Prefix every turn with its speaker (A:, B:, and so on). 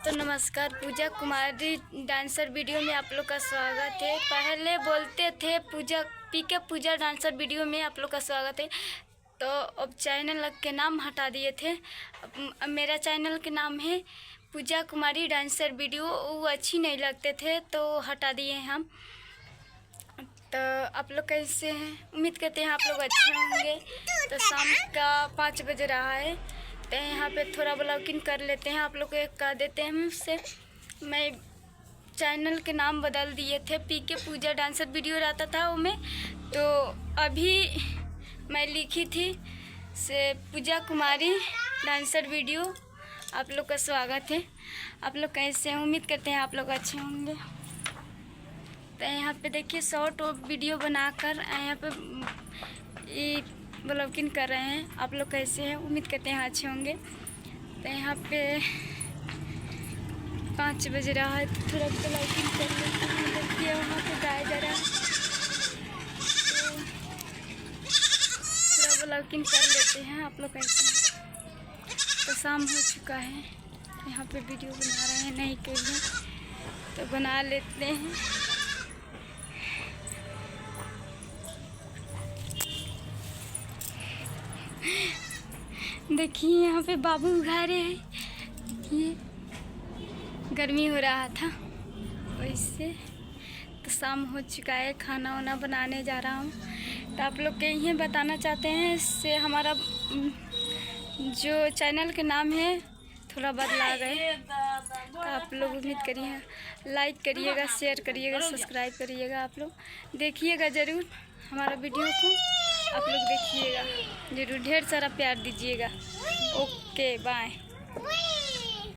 A: तो नमस्कार, पूजा कुमारी dancer video में आप लोग का स्वागत है। पहले बोलते थे पूजा डांसर वीडियो में आप लोग का स्वागत है, तो अब चैनल के नाम हटा दिए थे। अब मेरा चैनल के नाम है पूजा कुमारी डांसर वीडियो। वो अच्छी नहीं लगते थे तो हटा दिए हम। तो आप लोग कैसे हैं? उम्मीद करते हैं आप लोग अच्छे होंगे। तो शाम का 5 बज रहा है, तो यहाँ पे थोड़ा ब्लॉगिंग कर लेते हैं। आप लोग को कह देते हैं हमसे, मैं चैनल के नाम बदल दिए थे। पीके पूजा डांसर वीडियो रहता था वो में, तो अभी मैं लिखी थी से पूजा कुमारी डांसर वीडियो। आप लोग का स्वागत है। आप लोग कैसे हैं? उम्मीद करते हैं आप लोग अच्छे होंगे। तो यहाँ पे देखिए शॉर्ट वीडियो बनाकर यहाँ पे ब्लॉगिंग कर रहे हैं। आप लोग कैसे हैं? उम्मीद करते हैं अच्छे होंगे। तो यहाँ पे 5 बज रहा है, तो थोड़ा ब्लॉगिंग कर लेते हैं। देखिए वहाँ पे गाय जा रहा है, तो थोड़ा ब्लॉगिंग कर लेते हैं। आप लोग कैसे हैं? तो शाम हो चुका है, यहाँ पे वीडियो बना रहे हैं नहीं के लिए, तो बना लेते हैं। देखिए यहाँ पे बाबू उगा रहे हैं। ये गर्मी हो रहा था वैसे। तो शाम हो चुका है, खाना वाना बनाने जा रहा हूँ। तो आप लोग के ये बताना चाहते हैं, इससे हमारा जो चैनल के नाम है थोड़ा बदला गए। तो आप लोग उम्मीद करिए, लाइक करिएगा, शेयर करिएगा, सब्सक्राइब करिएगा। आप लोग देखिएगा ज़रूर हमारा वीडियो को। आप लोग देखिएगा ज़रूर, ढेर सारा प्यार दीजिएगा। Okay bye.